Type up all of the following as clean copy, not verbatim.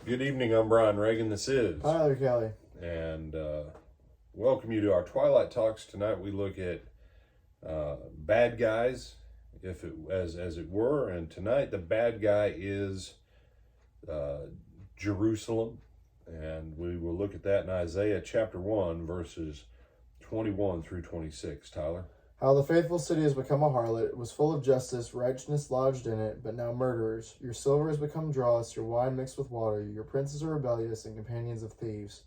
Good evening, I'm Brian Reagan. This is. Tyler Kelly. And welcome you to our Twilight Talks. Tonight we look at bad guys, if it as it were. And tonight the bad guy is Jerusalem. And we will look at that in Isaiah chapter 1, verses 21 through 26. Tyler? How the faithful city has become a harlot. It was full of justice, righteousness lodged in it, but now murderers. Your silver has become dross, your wine mixed with water. Your princes are rebellious and companions of thieves.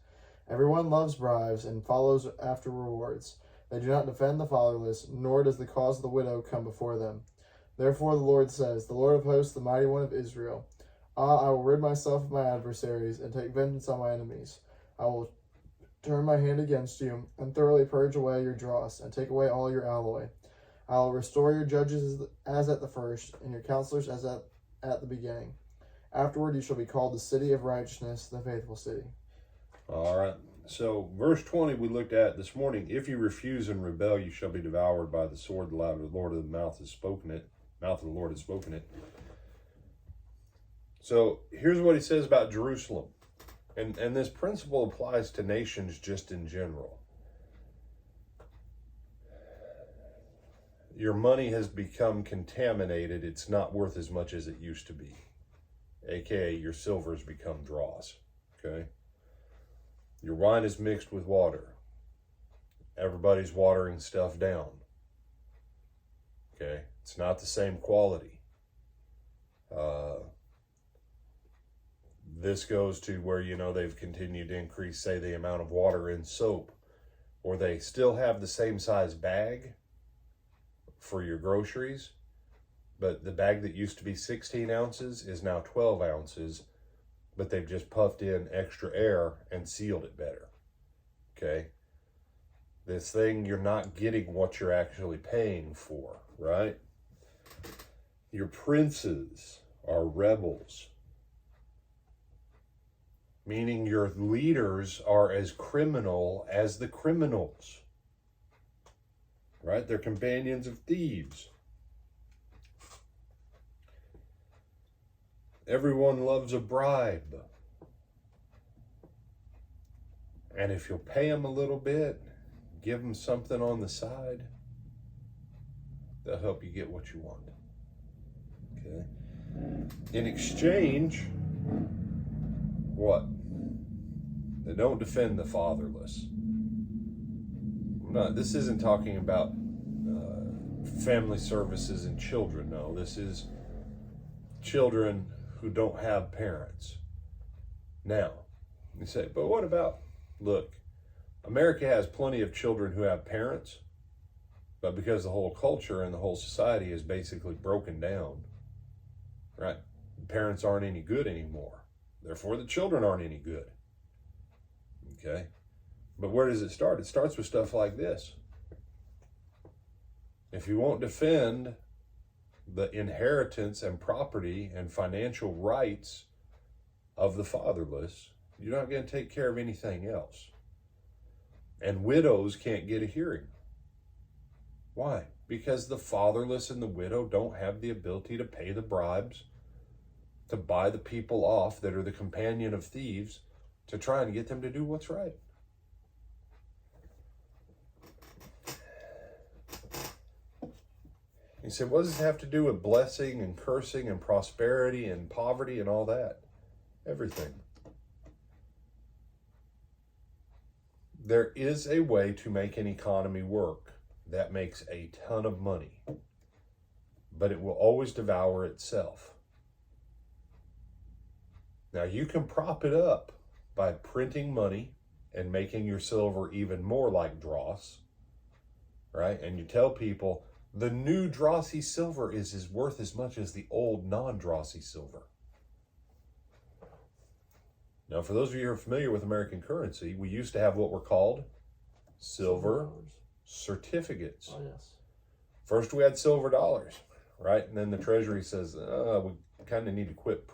Everyone loves bribes and follows after rewards. They do not defend the fatherless, nor does the cause of the widow come before them. Therefore the Lord says, the Lord of hosts, the mighty one of Israel, I will rid myself of my adversaries and take vengeance on my enemies. I will turn my hand against you, and thoroughly purge away your dross, and take away all your alloy. I will restore your judges as at the first, and your counselors as at the beginning. Afterward you shall be called the city of righteousness, the faithful city. All right. So, verse 20 we looked at this morning. If you refuse and rebel, you shall be devoured by the sword. The loud of the Lord of the mouth has spoken it. Mouth of the Lord has spoken it. So, here's what he says about Jerusalem. And this principle applies to nations just in general. Your money has become contaminated. It's not worth as much as it used to be. AKA, your silver has become dross. Okay? Your wine is mixed with water. Everybody's watering stuff down. Okay? It's not the same quality. This goes to where, they've continued to increase, say, the amount of water in soap, or they still have the same size bag for your groceries, but the bag that used to be 16 ounces is now 12 ounces, but they've just puffed in extra air and sealed it better. Okay? This thing, you're not getting what you're actually paying for, right? Your princes are rebels. Meaning your leaders are as criminal as the criminals. Right? They're companions of thieves. Everyone loves a bribe. And if you'll pay them a little bit, give them something on the side, they'll help you get what you want. Okay? In exchange, what? They don't defend the fatherless. This isn't talking about family services and children. No, this is children who don't have parents. Now, you say, but what about, look, America has plenty of children who have parents, but because the whole culture and the whole society is basically broken down, right? Parents aren't any good anymore. Therefore, the children aren't any good. Okay? But where does it start? It starts with stuff like this. If you won't defend the inheritance and property and financial rights of the fatherless, you're not going to take care of anything else. And widows can't get a hearing. Why? Because the fatherless and the widow don't have the ability to pay the bribes, to buy the people off that are the companion of thieves, to try and get them to do what's right. You said, what does this have to do with blessing and cursing and prosperity and poverty and all that? Everything. There is a way to make an economy work that makes a ton of money, but it will always devour itself. Now, you can prop it up by printing money and making your silver even more like dross, right? And you tell people the new drossy silver is worth as much as the old non-drossy silver. Now, for those of you who are familiar with American currency, we used to have what were called silver certificates. Oh, yes. First, we had silver dollars, right? And then the Treasury says, we kind of need to quit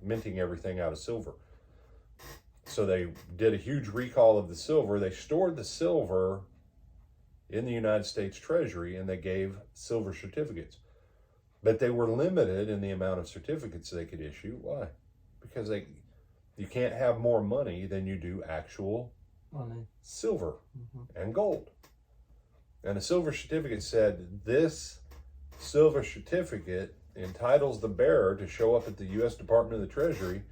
minting everything out of silver. So they did a huge recall of the silver. They stored the silver in the United States Treasury, and they gave silver certificates. But they were limited in the amount of certificates they could issue. Why? Because You can't have more money than you do actual Money. silver and gold. And a silver certificate said, this silver certificate entitles the bearer to show up at the U.S. Department of the Treasury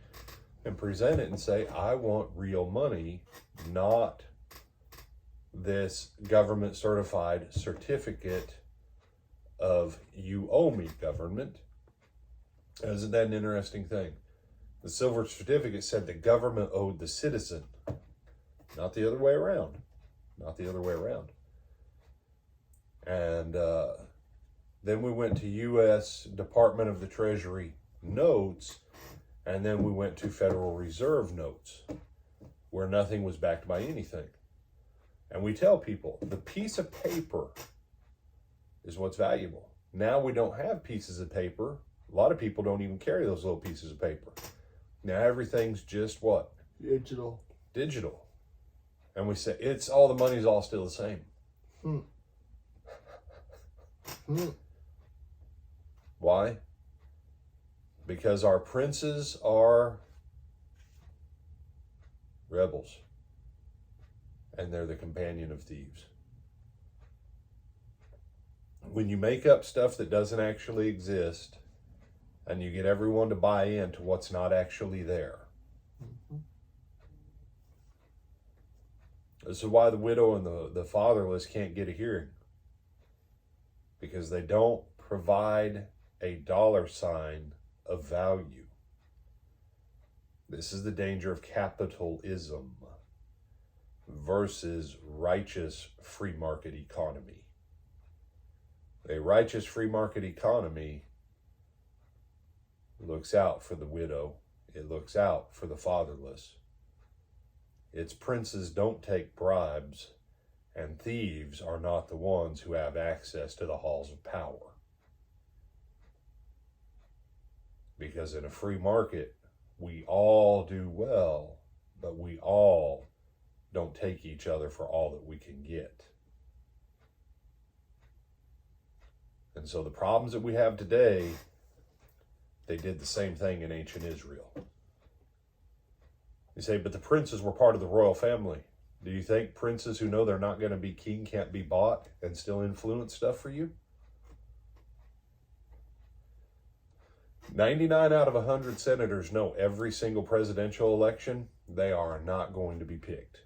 and present it and say, I want real money, not this government certified certificate of you owe me, government. Isn't that an interesting thing? The silver certificate said the government owed the citizen, not the other way around. Not the other way around. And then we went to U.S. Department of the Treasury notes, and then we went to Federal Reserve notes, where nothing was backed by anything. And we tell people, the piece of paper is what's valuable. Now we don't have pieces of paper. A lot of people don't even carry those little pieces of paper. Now everything's just what? Digital. Digital. And we say, it's all the money's all still the same. Why? Because our princes are rebels. And they're the companion of thieves. When you make up stuff that doesn't actually exist, and you get everyone to buy into what's not actually there. This is why the widow and the fatherless can't get a hearing. Because they don't provide a dollar sign of value. This is the danger of capitalism versus righteous free market economy. A righteous free market economy looks out for the widow. It looks out for the fatherless. Its princes don't take bribes, and thieves are not the ones who have access to the halls of power. Because in a free market, we all do well, but we all don't take each other for all that we can get. And so the problems that we have today, they did the same thing in ancient Israel. You say, but the princes were part of the royal family. Do you think princes who know they're not going to be king can't be bought and still influence stuff for you? 99 out of 100 senators know every single presidential election, they are not going to be picked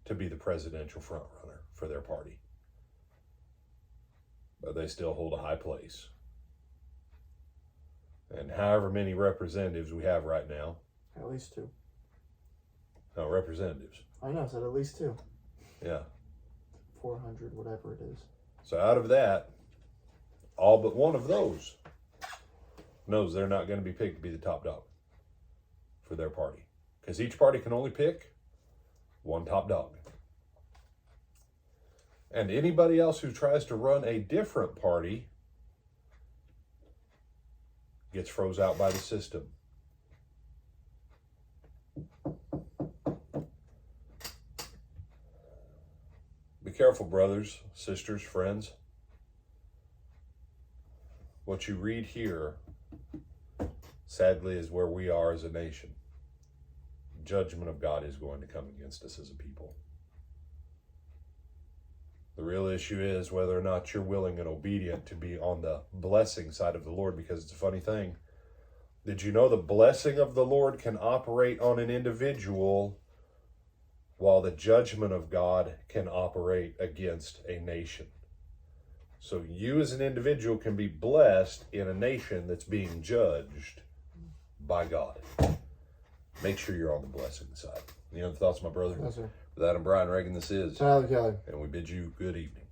to be the presidential frontrunner for their party. But they still hold a high place. And however many representatives we have right now. At least 2. No, representatives. I know, I said at least 2. Yeah. 400, whatever it is. So out of that, all but one of those knows they're not going to be picked to be the top dog for their party. Because each party can only pick one top dog. And anybody else who tries to run a different party gets froze out by the system. Be careful, brothers, sisters, friends. What you read here, sadly, is where we are as a nation. Judgment of God is going to come against us as a people. The real issue is whether or not you're willing and obedient to be on the blessing side of the Lord, because it's a funny thing. Did you know the blessing of the Lord can operate on an individual while the judgment of God can operate against a nation? So you as an individual can be blessed in a nation that's being judged by God. Make sure you're on the blessing side. Any other thoughts, my brother? Yes, sir. With that, I'm Brian Reagan. This is Tyler Kelly. And we bid you good evening.